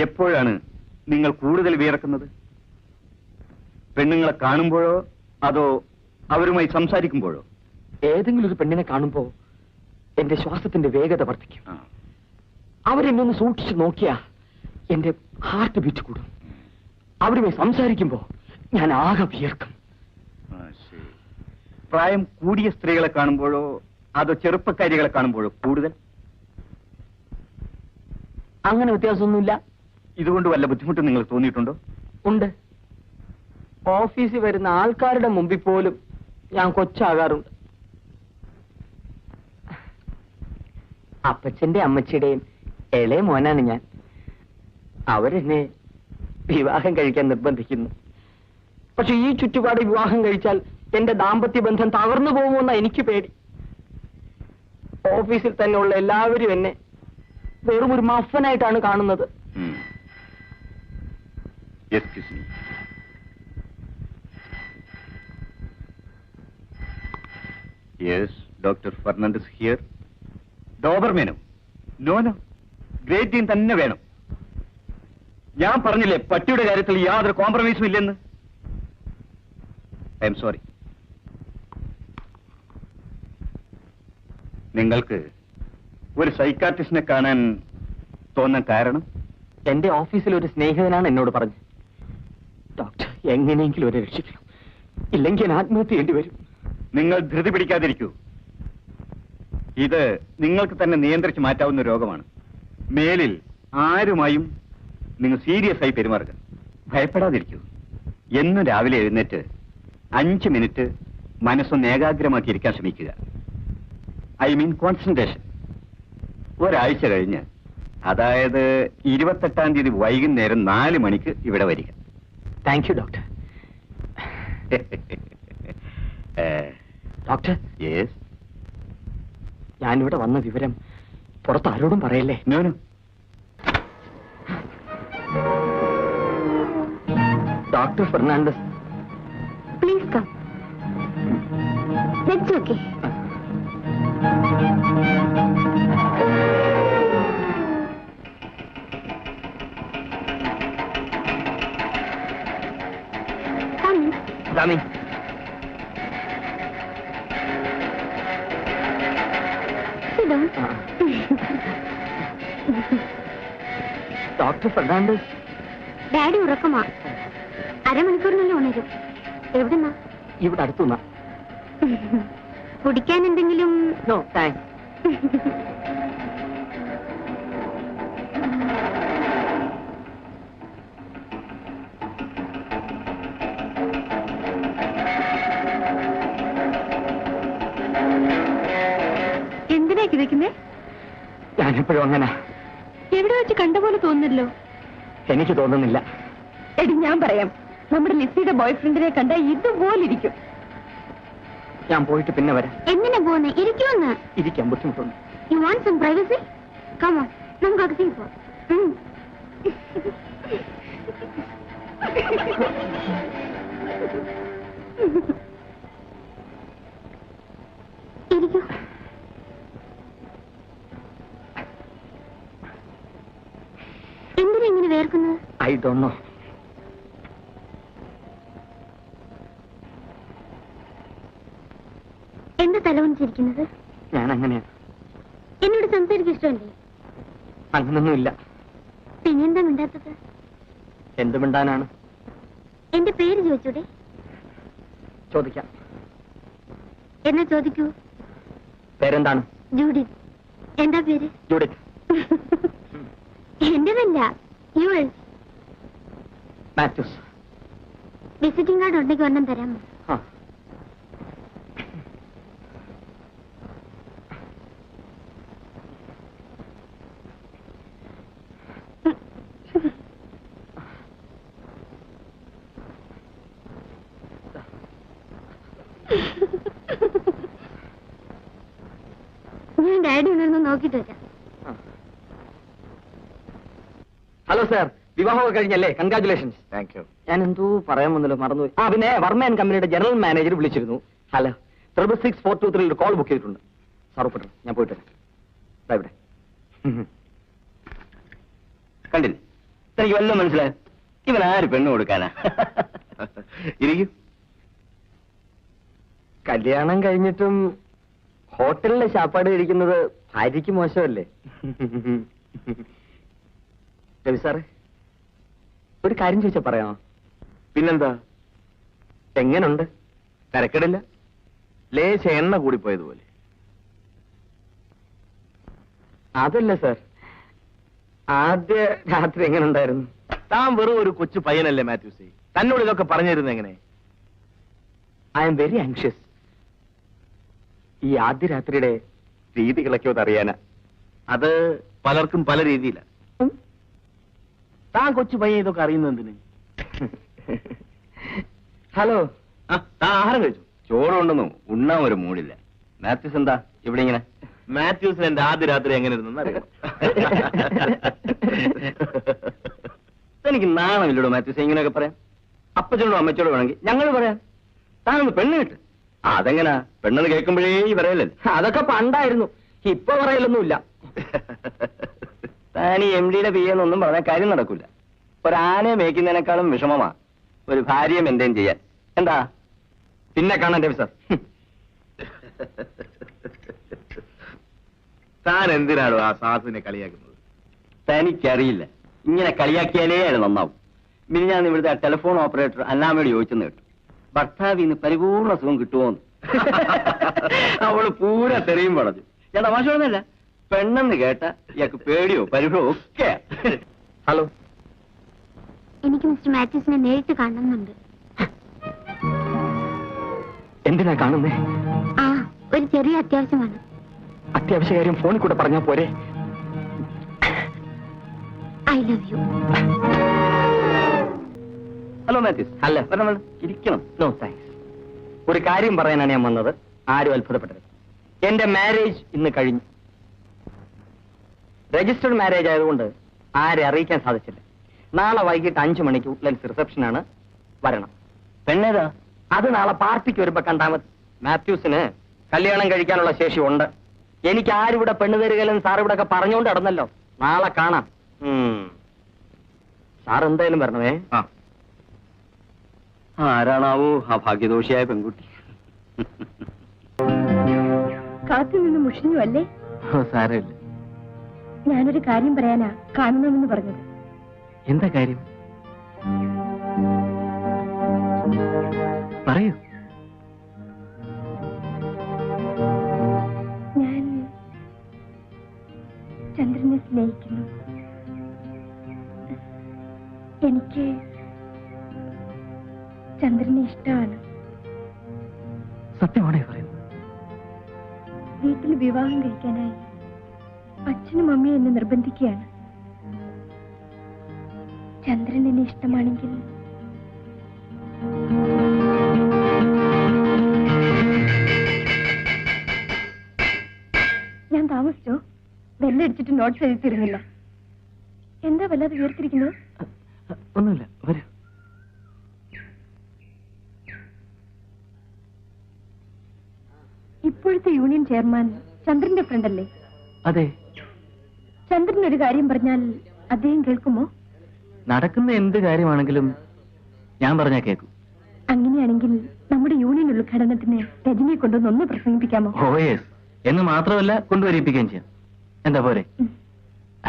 എപ്പോഴാണ് നിങ്ങൾ കൂടുതൽ വിയർക്കുന്നത്? പെണ്ണുങ്ങളെ കാണുമ്പോഴോ അതോ അവരുമായി സംസാരിക്കുമ്പോഴോ? ഏതെങ്കിലും ഒരു പെണ്ണിനെ കാണുമ്പോ എന്റെ ശ്വാസത്തിന്റെ വേഗത വർദ്ധിക്കും. അവരെന്നൊന്ന് സൂക്ഷിച്ചു നോക്കിയാ എന്റെ ഹാർട്ട് ബീറ്റ് കൂടും. അവരുമായി സംസാരിക്കുമ്പോ ഞാൻ ആകെ വിയർക്കും. പ്രായം കൂടിയ സ്ത്രീകളെ കാണുമ്പോഴോ അതോ ചെറുപ്പക്കാരികളെ കാണുമ്പോഴോ കൂടുതൽ? അങ്ങനെ വ്യത്യാസമൊന്നുമില്ല. ഇതുകൊണ്ട് വല്ല ബുദ്ധിമുട്ടും നിങ്ങൾ തോന്നിയിട്ടുണ്ടോ? ഉണ്ട്. ഓഫീസിൽ വരുന്ന ആൾക്കാരുടെ മുമ്പിൽ പോലും ഞാൻ കൊച്ചാകാറുണ്ട്. അപ്പച്ചന്റെ അമ്മച്ചിയുടെയും ഇളയ മോനാണ് ഞാൻ. അവരെന്നെ വിവാഹം കഴിക്കാൻ നിർബന്ധിക്കുന്നു. പക്ഷെ ഈ ചുറ്റുപാട് വിവാഹം കഴിച്ചാൽ എന്റെ ദാമ്പത്യ ബന്ധം തകർന്നു പോകുമെന്ന എനിക്ക് പേടി. ഓഫീസിൽ തന്നെയുള്ള എല്ലാവരും എന്നെ വെറും ഒരു മഫനായിട്ടാണ് കാണുന്നത്. Doctor Fernandes here. ഡോബർമേനോ? നോ നോ, ഗ്രേറ്റ് ഡീൻ തന്നെ വേണം. ഞാൻ പറഞ്ഞില്ലേ പട്ടിയുടെ കാര്യത്തിൽ യാതൊരു കോംപ്രമൈസും ഇല്ലെന്ന്. I'm sorry. നിങ്ങൾക്ക് ഒരു സൈക്കാട്രിസ്റ്റിനെ കാണാൻ തോന്നാൻ കാരണം? എന്റെ ഓഫീസിൽ ഒരു സ്നേഹിതനാണ് എന്നോട് പറഞ്ഞത്, ഡോക്ടർ എങ്ങനെയെങ്കിലും ഒരു രക്ഷിക്കണം, ഇല്ലെങ്കിൽ ഞാൻ ആത്മഹത്യ ചെയ്യേണ്ടി വരും. നിങ്ങൾ ധൃതി പിടിക്കാതിരിക്കൂ. ഇത് നിങ്ങൾക്ക് തന്നെ നിയന്ത്രിച്ച് മാറ്റാവുന്ന രോഗമാണ്. മേലിൽ ആരുമായും നിങ്ങൾ സീരിയസ് ആയി പെരുമാറുക. ഭയപ്പെടാതിരിക്കൂ. എന്നും രാവിലെ എഴുന്നേറ്റ് 5 മിനിറ്റ് മനസ്സൊന്ന് ഏകാഗ്രമാക്കിയിരിക്കാൻ ശ്രമിക്കുക. I mean concentration. ഒരാഴ്ച കഴിഞ്ഞ്, അതായത് 28-ാം തീയതി വൈകുന്നേരം 4 മണിക്ക് ഇവിടെ വരിക. Thank you doctor. Doctor, yes. ഞാനിവിടെ വന്ന വിവരം പുറത്ത് ആരോടും പറയല്ലേ? No no. Doctor Fernandes, please come. It's okay. Coming. Sit down. Doctor Fernandes. Daddy ഉറക്കമാ. അരമണിക്കൂറിനുള്ളിൽ ഉണരും. എവിടുന്നാ? ഇവിടെ അടുത്തുനിന്നാ. കുടിക്കാൻ എന്തെങ്കിലും? No thanks. എന്തിനാ കിതയ്ക്കുന്നേ? ഞാനെപ്പോഴും അങ്ങനെ. എവിടെ വെച്ച് കണ്ട പോലെ തോന്നുന്നല്ലോ. എനിക്ക് തോന്നുന്നില്ല. എടി ഞാൻ പറയാം, നമ്മുടെ ലിസിയുടെ ബോയ്ഫ്രണ്ടിനെ കണ്ട ഇതുപോലിരിക്കും. ഞാൻ പോയിട്ട് പിന്നെ വരാം. എന്തിനാ പോന്നെ? ഇരിക്കുമെന്ന്. ഇരിക്കാൻ ബുദ്ധിമുട്ടുണ്ട്. You want some privacy? Come on, നമുക്ക് അകത്തേക്ക് പോവാം. ഇരിക്കൂ. എന്തിനാ ഇങ്ങനെ വേർക്കുന്നത്? I don't know. എന്താ തലവണിച്ചിരിക്കുന്നത്? ഞാൻ അങ്ങനെയാണ്. എന്നോട് സംസാരിക്കാൻ ഇഷ്ടമല്ലേ? അങ്ങനൊന്നുമില്ല. പിന്നെന്താ മിണ്ടാത്തത്? എന്ത് മിണ്ടാനാണ്? എന്റെ പേര് ചോദിച്ചൂടെ? ചോദിക്കാം. എന്നാ ചോദിക്കൂ. പേരെന്താണ്? ജൂഡിത്ത്. എന്താ പേര്? ജൂഡിത്ത്. എന്റേതല്ല, യുവേഴ്സ്. മാത്യൂസ്. വിസിറ്റിംഗ് കാർഡ് ഉണ്ടെങ്കിൽ ഒരെണ്ണം തരാമോ? ഞാൻ ഡാഡി ഉണർന്ന് നോക്കിട്ട് വരാം. ഹലോ സാർ, വിവാഹമൊക്കെ കഴിഞ്ഞല്ലേ? കൺഗ്രാറ്റുലേഷൻസ്. Thank you. ഞാൻ എന്തോ പറയാൻ വന്നല്ലോ, മറന്നുപോയി. പിന്നെ വർമ്മ ആൻഡ് കമ്പനിയുടെ ജനറൽ മാനേജർ വിളിച്ചിരുന്നു. ഹലോ, 66423 ഒരു കോൾ ബുക്ക് ചെയ്തിട്ടുണ്ട്. സാർ ഒപ്പിട്ടു. ഞാൻ പോയിട്ട് വരാം. ഇവിടെ കണ്ടില്ലേ, തനിക്ക് വല്ലതും മനസ്സിലായി? ഇവൻ ആര് പെണ്ണ് കൊടുക്കാനാ? ഇരിക്കും. കല്യാണം കഴിഞ്ഞിട്ടും ഹോട്ടലിലെ ശാപ്പാട് കഴിക്കുന്നത് ഭാര്യയ്ക്ക് മോശമല്ലേ? രവി സാറേ, ഒരു കാര്യം ചോദിച്ചാ പറയാമോ? പിന്നെന്താ? എങ്ങനുണ്ട്? തിരക്കിടില്ല, ലേശ എണ്ണ കൂടിപ്പോയതുപോലെ. അതല്ല സാർ, ആദ്യ രാത്രി എങ്ങനെ ഉണ്ടായിരുന്നു? താൻ വെറും ഒരു കൊച്ചു പയ്യനല്ലേ മാത്യൂസേ, തന്നോട് ഇതൊക്കെ പറഞ്ഞിരുന്നു എങ്ങനെ? I am very anxious. ഈ ആദ്യ രാത്രിയുടെ രീതികളൊക്കെ ഒന്ന് അറിയാനാ. അത് പലർക്കും പല രീതിയിലാണ്. താൻ കൊച്ചു പയ്യൻ ഇതൊക്കെ അറിയുന്നത് എന്തിന്? ഹലോ, താൻ ആഹാരം കഴിച്ചു? ചോറുണ്ടെന്നു ഉണ്ണാൻ ഒരു മൂടില്ല. മാത്യൂസ് എന്താ ഇവിടെ ഇങ്ങനെ? മാത്യൂസിന് എന്റെ ആദ്യ രാത്രി എങ്ങനെ ഇരുന്നെന്ന് അറിയാം. എനിക്ക് നാണമില്ലടോ മാത്യൂസ് ഇങ്ങനെയൊക്കെ പറയാം. അപ്പച്ചനോടും അമ്മച്ചോടും വേണമെങ്കിൽ ഞങ്ങൾ പറയാം. താനൊന്ന് പെണ്ണ് കിട്ട്. അതെങ്ങനാ? പെണ്ണെന്ന് കേൾക്കുമ്പോഴേ ഈ പറയലല്ലേ? അതൊക്കെ പണ്ടായിരുന്നു, ഇപ്പൊ പറയലൊന്നുമില്ല. താൻ ഈ എം ഡിയുടെ പിയെന്നൊന്നും പറഞ്ഞാൽ കാര്യം നടക്കൂല. ഒരാനയെ മേയ്ക്കുന്നതിനേക്കാളും വിഷമമാ ഒരു ഭാര്യയെ മെയിൻറ്റെയിൻ ചെയ്യാൻ. എന്താ? പിന്നെ കാണാൻ രവി സാർ. താൻ എന്തിനാണോ ആ സാധുവിനെ കളിയാക്കുന്നത്? തനിക്കറിയില്ല, ഇങ്ങനെ കളിയാക്കിയാലേ അത് നന്നാവും. പിന്നെ ഞാൻ ഇവിടുത്തെ ടെലിഫോൺ ഓപ്പറേറ്റർ അന്നാമയോട് ചോദിച്ചെന്ന് കേട്ടു, ഭർത്താവിന്ന് പരിപൂർണ സുഖം കിട്ടുമോന്ന്. അവള് പൂര തെറിയും പറഞ്ഞു. ഞാൻ തമാശ പറഞ്ഞല്ല, പെണ്ണെന്ന് കേട്ട ഇയാൾക്ക് പേടിയോ പരിഭവോ ഒക്കെ. ഹലോ, എനിക്ക് മിസ്റ്റർ മാത്യൂസിനെ നേരിട്ട് കാണുന്നുണ്ട്. എന്തിനാ കാണുന്നേ? ആ, ഒരു ചെറിയ അത്യാവശ്യമാണ്. അത്യാവശ്യ കാര്യം ഫോണിൽ കൂടെ പറഞ്ഞാ പോരെ? I love you. Hello Mathews. അല്ല, വരണം, ഇരിക്കണം. No thanks. ഒരു കാര്യം പറയാനാണ് ഞാൻ വന്നത്, ആരും അത്ഭുതപ്പെട്ടത്. എന്റെ മാരേജ് ഇന്ന് കഴിഞ്ഞു. രജിസ്റ്റർഡ് മാരേജ് ആയതുകൊണ്ട് ആരെ അറിയിക്കാൻ സാധിച്ചില്ല. നാളെ വൈകിട്ട് 5 മണിക്ക് വുഡ്ലൻഡ്സ് റിസപ്ഷനാണ്, വരണം. പെണ്ണേതാ? അത് നാളെ പാർട്ടിക്ക് വരുമ്പോ കണ്ടാൽ മതി. മാത്യൂസിന് കല്യാണം കഴിക്കാനുള്ള ശേഷി ഉണ്ട്. എനിക്ക് ആരിവിടെ പെണ്ണ് തരികയില്ലെന്ന് സാർ ഇവിടെ ഒക്കെ പറഞ്ഞുകൊണ്ട് നടന്നല്ലോ. നാളെ കാണാം. സാർ എന്തായാലും വരണമേ. ആരാണാവോ ആ ഭാഗ്യദോഷിയായ പെൺകുട്ടി? കാത്തു നിന്ന് മുഷിഞ്ഞു അല്ലേ? സാരമില്ല. ഞാനൊരു കാര്യം പറയാനാ കാണണമെന്ന് പറഞ്ഞത്. എന്താ കാര്യം? പറയൂ. ഞാൻ ചന്ദ്രനെ സ്നേഹിക്കുന്നു. എനിക്ക് ചന്ദ്രനെ ഇഷ്ടമാണ്. സത്യമാണേ പറയുന്നത്? വീട്ടിൽ വിവാഹം കഴിക്കാനായി അച്ഛനും അമ്മയും എന്നെ നിർബന്ധിക്കുകയാണ്. ചന്ദ്രൻ എന്നെ ഇഷ്ടമാണെങ്കിൽ ഞാൻ താമസിച്ചോ? ബെല്ലടിച്ചിട്ട് നോട്ട്സ് എഴുതിയിരുന്നില്ല. എന്താ വല്ലാതെ വീർത്തിരിക്കുന്നത്? ഒന്നുമില്ല, വരൂ. ഇപ്പോഴത്തെ യൂണിയൻ ചെയർമാൻ ചന്ദ്രന്റെ ഫ്രണ്ട് അല്ലേ? അതെ. ചന്ദ്രൻ ഒരു കാര്യം പറഞ്ഞാൽ അദ്ദേഹം കേൾക്കുമോ? നടക്കുന്ന എന്ത് കാര്യമാണെങ്കിലും ഞാൻ പറഞ്ഞാ കേൾക്കും. അങ്ങനെയാണെങ്കിൽ നമ്മുടെ യൂണിയൻ ഉദ്ഘാടനത്തിന് രജനിയെ കൊണ്ടുവന്ന് ഒന്ന് പ്രസംഗിപ്പിക്കാമോ? ഓ യെസ്. എന്ന് മാത്രമല്ല, കൊണ്ടുവരിപ്പിക്കുകയും ചെയ്യാം. എന്താ പോരെ?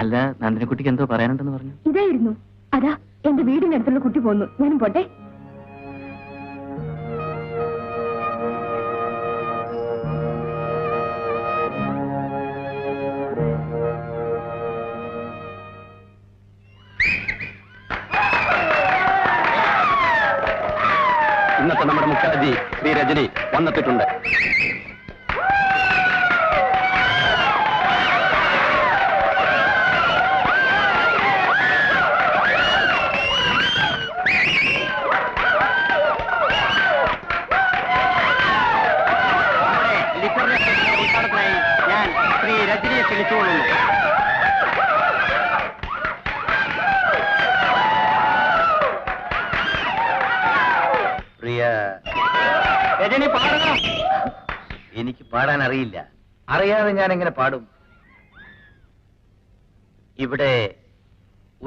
അല്ല, നന്ദിനിക്കുട്ടിക്ക് എന്തോ പറയാനുണ്ടെന്ന് പറഞ്ഞു. ഇതായിരുന്നു. അതാ എന്റെ വീടിനടുത്തുള്ള കുട്ടി പോന്നു. ഞാനും പോട്ടെ. ഇന്നത്തെ നമ്മുടെ മുഖ്യാജി ശ്രീ രജനി വന്നെത്തിയിട്ടുണ്ട്. ഞാൻ ശ്രീ രജനിയെ ക്ഷണിച്ചുകൊള്ളുന്നു. രജനി പാടണം. എനിക്ക് പാടാൻ അറിയില്ല. അറിയാതെ ഞാൻ എങ്ങനെ പാടും? ഇവിടെ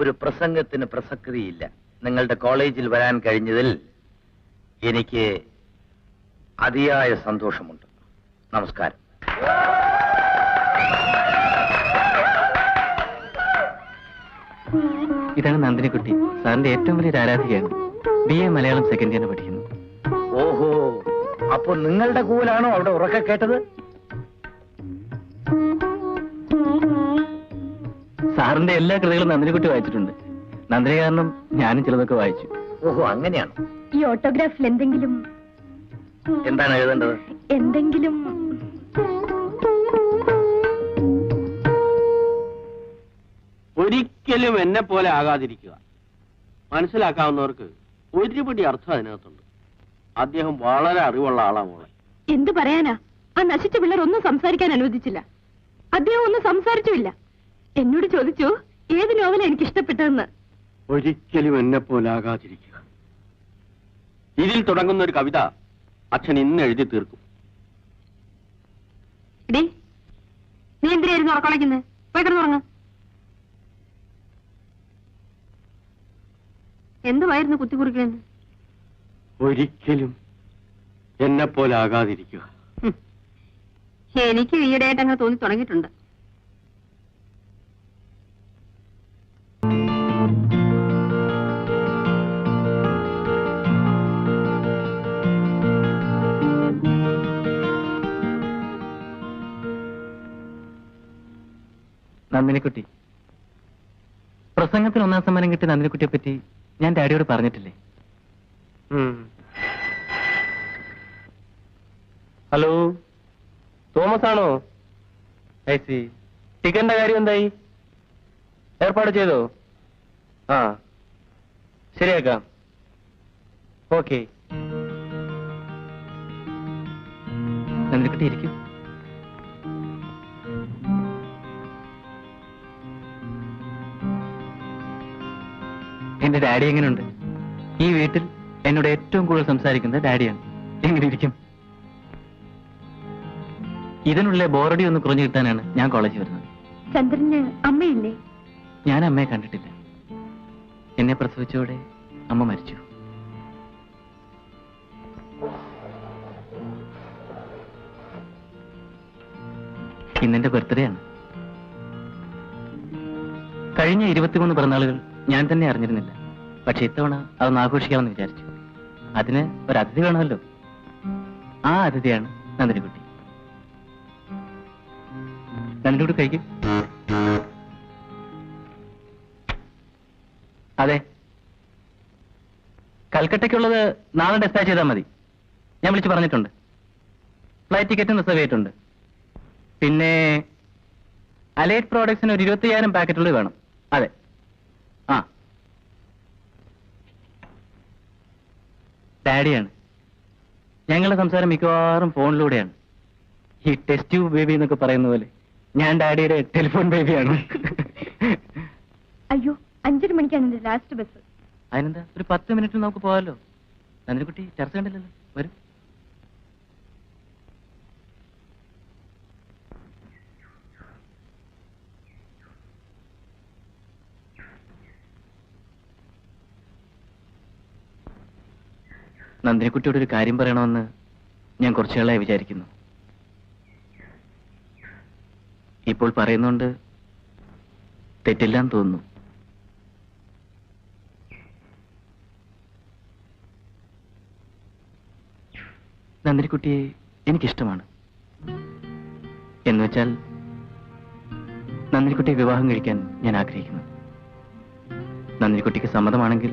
ഒരു പ്രസംഗത്തിന് പ്രസക്തിയില്ല. നിങ്ങളുടെ കോളേജിൽ വരാൻ കഴിഞ്ഞതിൽ എനിക്ക് അതിയായ സന്തോഷമുണ്ട്. നമസ്കാരം. ഇതാണ് നന്ദിനിക്കുട്ടി, സാറിന്റെ ഏറ്റവും വലിയൊരു ആരാധികയാണ്. BA മലയാളം സെക്കൻഡ് ഇയറിന് പഠിക്കുന്നു. ഓഹോ, അപ്പൊ നിങ്ങളുടെ കൂലാണോ അവിടെ ഉറക്കെ കേട്ടത്? സാറിന്റെ എല്ലാ കൃതികളും നന്ദിനിക്കുട്ടി വായിച്ചിട്ടുണ്ട്. നന്ദിനി കാരണം ഞാനും ചിലതൊക്കെ വായിച്ചു. ഓഹോ, അങ്ങനെയാണോ? ഈ ഓട്ടോഗ്രാഫിൽ എന്തെങ്കിലും എന്താണ് എഴുതേണ്ടത്? എന്തെങ്കിലും ഒരിക്കലും എന്നെ പോലെ ആകാതിരിക്കുക. മനസ്സിലാക്കാവുന്നവർക്ക് ഒരുപടി അർത്ഥം അതിനകത്തുണ്ട്. അദ്ദേഹം വളരെ അറിവുള്ള ആളാ മോളെ. എന്തു പറയാനാ? ആ നശിച്ച പിള്ളേർ ഒന്നും സംസാരിക്കാൻ അനുവദിച്ചില്ല. അദ്ദേഹം ഒന്നും സംസാരിച്ചുമില്ല. എന്നോട് ചോദിച്ചു ഏത് നോവല എനിക്ക് ഇഷ്ടപ്പെട്ടതെന്ന്. ഒരിക്കലും എന്നെ പോലെ ആകാതിരിക്കുക. ഇതിൽ തുടങ്ങുന്ന ഒരു കവിത അച്ഛൻ ഇന്ന് എഴുതി തീർക്കും. നീ എന്തിനായിരുന്നു ഉറക്കളയ്ക്കുന്നത്? പോയി കിടന്നുറങ്ങ. എന്തുവായിരുന്നു കുത്തിക്കുറിക്കുന്നത്? ഒരിക്കലും എന്നെ പോലെ ആകാതിരിക്കുക. എനിക്ക് ഈയിടെയായിട്ട് അങ്ങനെ തോന്നി തുടങ്ങിയിട്ടുണ്ട്. നന്ദിനിക്കുട്ടി, പ്രസംഗത്തിന് 1ാം സമ്മാനം കിട്ടിയ നന്ദിനിക്കുട്ടിയെ പറ്റി ഞാൻ ഡാഡിയോട് പറഞ്ഞിട്ടില്ലേ? ഹലോ, തോമസ് ആണോ? ടിക്കറ്റിന്റെ കാര്യം എന്തായി? ഏർപ്പാട് ചെയ്തോ? ആ, ശരിയാക്കാം. ഓക്കെ. നന്ദിനിക്കുട്ടി ഇരിക്കും. എന്റെ ഡാഡി എങ്ങനെയുണ്ട്? ഈ വീട്ടിൽ എന്നോട് ഏറ്റവും കൂടുതൽ സംസാരിക്കുന്നത് ഡാഡിയാണ്. എങ്ങനെ ഇരിക്കും? ഇതിനുള്ള ബോറടി ഒന്ന് കുറഞ്ഞു കിട്ടാനാണ് ഞാൻ കോളേജിൽ വരുന്നത്. ചന്ദ്രന് അമ്മയില്ലേ? ഞാൻ അമ്മയെ കണ്ടിട്ടില്ല. എന്നെ പ്രസവിച്ചോടെ അമ്മ മരിച്ചു. ഇന്നെന്റെ ബർത്ത്ഡേ ആണ്. കഴിഞ്ഞ 23 പിറന്നാളുകൾ ഞാൻ തന്നെ അറിഞ്ഞിരുന്നില്ല. പക്ഷെ ഇത്തവണ അതൊന്ന് ആഘോഷിക്കാമെന്ന് വിചാരിച്ചു. അതിന് ഒരു അതിഥി വേണമല്ലോ. ആ അതിഥിയാണ് നന്ദിനിക്കുട്ടി. നന്ദിനിക്കുട്ടി കഴിക്കും. അതെ, കൽക്കട്ടയ്ക്കുള്ളത് നാളെ ഡിസ്പാച്ച് ചെയ്താൽ മതി. ഞാൻ വിളിച്ച് പറഞ്ഞിട്ടുണ്ട്. ഫ്ലൈറ്റ് ടിക്കറ്റും റിസർവ് ചെയ്തിട്ടുണ്ട്. പിന്നെ അലൈറ്റ് പ്രോഡക്ട്സിന് ഒരു 25,000 പാക്കറ്റുകൾ വേണം. അതെ. ആ, ഡാഡിയാണ്. ഞങ്ങളുടെ സംസാരം മിക്കവാറും ഫോണിലൂടെയാണ്. ഈ ടെസ്റ്റ് ട്യൂബ് ബേബി എന്നൊക്കെ പറയുന്ന പോലെ ഞാൻ ഡാഡിയുടെ ടെലിഫോൺ ബേബിയാണ്. അയ്യോ, 5:30 മണിക്കാണ് എന്റെ ലാസ്റ്റ് ബസ്. അതിനെന്താ, ഒരു 10 മിനിറ്റ് നമുക്ക് പോകാമല്ലോ. നന്ദിനിക്കുട്ടി ചർച്ച കണ്ടില്ലല്ലോ, വരും. നന്ദിനിക്കുട്ടിയോട് ഒരു കാര്യം പറയണമെന്ന് ഞാൻ കുറച്ചു നാളായി വിചാരിക്കുന്നു. ഇപ്പോൾ പറയുന്നുണ്ട് തെറ്റില്ലാന്ന് തോന്നുന്നു. നന്ദിനിക്കുട്ടിയെ എനിക്കിഷ്ടമാണ്. എന്നുവെച്ചാൽ നന്ദിനിക്കുട്ടിയെ വിവാഹം കഴിക്കാൻ ഞാൻ ആഗ്രഹിക്കുന്നു. നന്ദിനിക്കുട്ടിക്ക് സമ്മതമാണെങ്കിൽ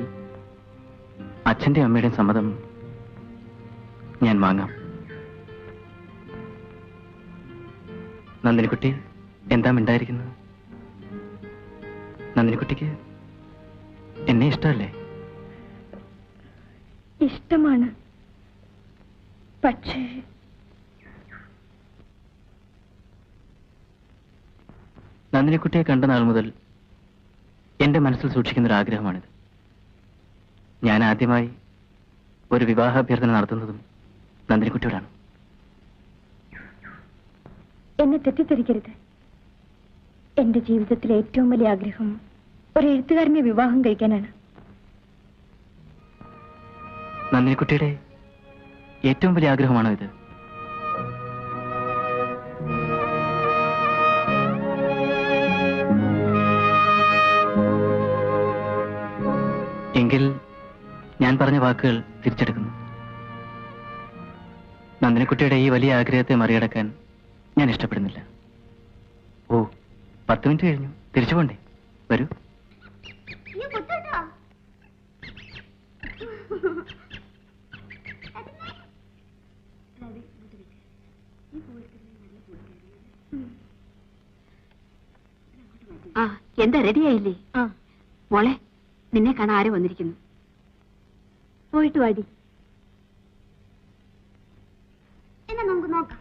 അച്ഛന്റെ അമ്മയുടെയും സമ്മതം ഞാൻ വാങ്ങാം. നന്ദിനിക്കുട്ടി എന്താ മിണ്ടായിരിക്കുന്നത്? നന്ദിനിക്കുട്ടിക്ക് എന്നെ ഇഷ്ടമല്ലേ? ഇഷ്ടമാണ്. പക്ഷേ നന്ദിനിക്കുട്ടിയെ കണ്ട നാൾ മുതൽ എന്റെ മനസ്സിൽ സൂക്ഷിക്കുന്ന ഒരു ആഗ്രഹമാണിത്. ഞാൻ ആദ്യമായി ഒരു വിവാഹാഭ്യർത്ഥന നടത്തുന്നതും നന്ദിനിക്കുട്ടിയോടാണ്. എന്നെ തെറ്റിദ്ധരിക്കരുത്. എന്റെ ജീവിതത്തിലെ ഏറ്റവും വലിയ ആഗ്രഹം ഒരു എഴുത്തുകാരനെ വിവാഹം കഴിക്കാനാണ്. നന്ദിനിക്കുട്ടിയുടെ ഏറ്റവും വലിയ ആഗ്രഹമാണോ ഇത്? എങ്കിൽ ഞാൻ പറഞ്ഞ വാക്കുകൾ തിരിച്ചെടുക്കുന്നു. നന്ദിനിക്കുട്ടിയുടെ ഈ വലിയ ആഗ്രഹത്തെ മറികടക്കാൻ ഞാൻ ഇഷ്ടപ്പെടുന്നില്ല. ഓ, 10 മിനിറ്റ് കഴിഞ്ഞു. തിരിച്ചു പോണ്ടേ? വരൂ. ആ, എന്താ റെഡിയായില്ലേ? മോളെ, നിന്നെ കാണാൻ ആര് വന്നിരിക്കുന്നു? പോയിട്ട് വാടി. എന്നാ നമുക്ക് നോക്കാം.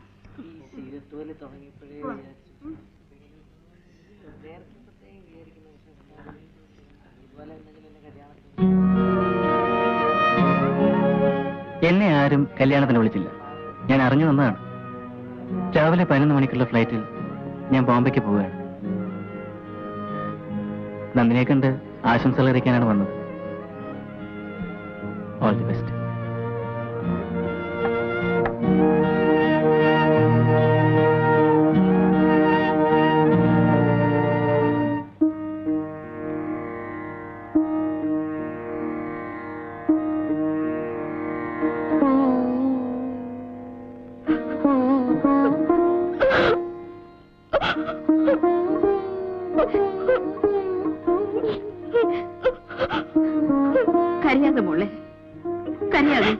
എന്നെ ആരും കല്യാണത്തിന് വിളിച്ചില്ല. ഞാൻ അറിഞ്ഞു വന്നതാണ്. രാവിലെ 11 മണിക്കുള്ള ഫ്ലൈറ്റിൽ ഞാൻ ബോംബെക്ക് പോവുകയാണ്. നന്ദിനിയെ കണ്ട് ആശംസകൾ അറിയിക്കാനാണ് വന്നത്. All the best. കരയാതെ മോളെ, കരയാതെ.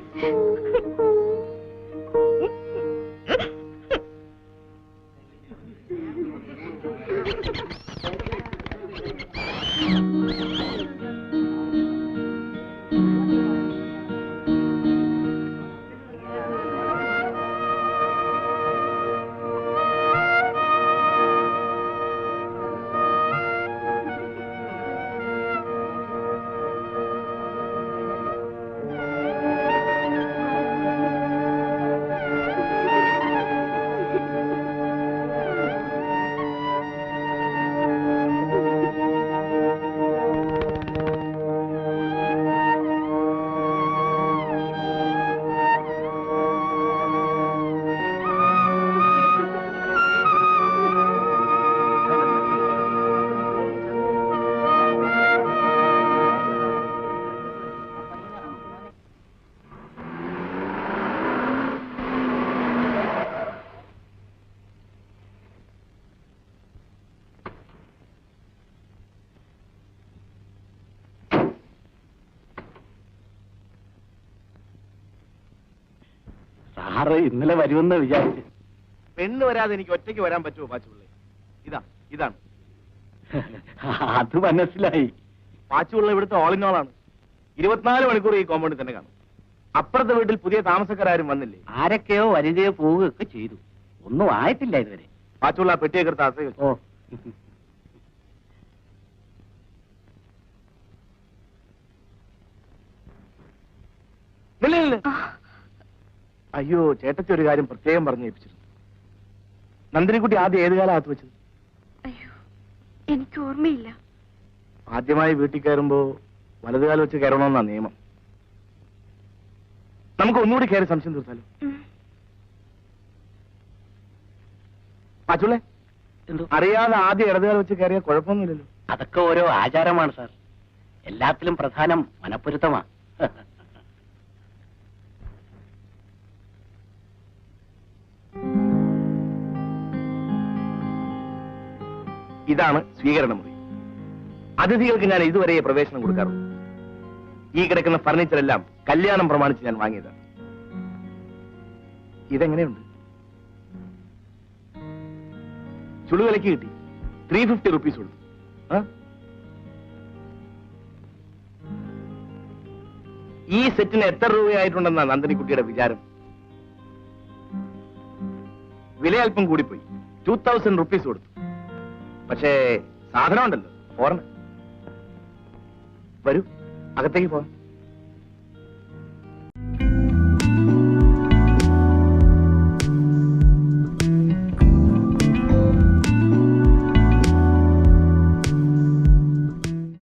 സാറ് ഇന്നലെ വരുമെന്ന് വിചാരിച്ചു. പെണ്ണ് വരാതെ എനിക്ക് ഒറ്റയ്ക്ക് വരാൻ പറ്റുമോ പാച്ചുപിള്ളേ? ഇതാണ് അത് മനസ്സിലായി. പാച്ചുപിള്ള ഇവിടുത്തെ ഓളിനോളാണ്. 24 മണിക്കൂർ ഈ കോമ്പൗണ്ടിൽ തന്നെ കാണും. അപ്പുറത്തെ വീട്ടിൽ പുതിയ താമസക്കാരും വന്നില്ലേ? ആരൊക്കെയോ വനിതയോ പോവുകയൊക്കെ ചെയ്തു. ഒന്നും ആയിട്ടില്ല ഇതുവരെ. പാച്ചുപിള്ള പെട്ടിയൊക്കെ എടുത്ത് അകത്തേക്ക് വെച്ചു. ഓ, ഇല്ല. അയ്യോ, ചേട്ടത്തി ഒരു കാര്യം പ്രത്യേകം പറഞ്ഞു ഏൽപ്പിച്ചിരുന്നു. നന്ദിനിക്കുട്ടി ആദ്യം ഏത് കാലം അകത്ത് വെച്ചത്? അയ്യോ, എനിക്ക് ഓർമ്മയില്ല. ആദ്യമായി വീട്ടിൽ കയറുമ്പോ വലതുകാലം വെച്ച് കയറണമെന്നാ നിയമം. നമുക്ക് ഒന്നുകൂടി കയറി സംശയം തീർത്താലോ? പാച്ചുള്ളേ, അറിയാതെ ആദ്യം ഇടതുകാലം വെച്ച് കയറിയാൽ കുഴപ്പമൊന്നുമില്ലല്ലോ. അതൊക്കെ ഓരോ ആചാരമാണ് സാർ. എല്ലാത്തിലും പ്രധാനം മനപ്പൊരുത്തമാണ്. ഇതാണ് സ്വീകരണ മുറി. അതിഥികൾക്ക് ഞാൻ ഇതുവരെ പ്രവേശനം കൊടുക്കാറുള്ളൂ. ഈ കിടക്കുന്ന ഫർണിച്ചർ എല്ലാം കല്യാണം പ്രമാണിച്ച് ഞാൻ വാങ്ങിയതാണ്. ഇതെങ്ങനെയുണ്ട്? ചുളുവിലക്ക് കിട്ടി. 350 റുപ്പീസ് കൊടുത്തു. ഈ സെറ്റിന് എത്ര രൂപയായിട്ടുണ്ടെന്നാ നന്ദിനിക്കുട്ടിയുടെ വിചാരം? വില അല്പം കൂടിപ്പോയി. 2000 റുപ്പീസ് കൊടുത്തു. പക്ഷേ സാധനം ഉണ്ടല്ലോ, ഓർമ്മ. വരൂ, അകത്തേക്ക് പോവാം.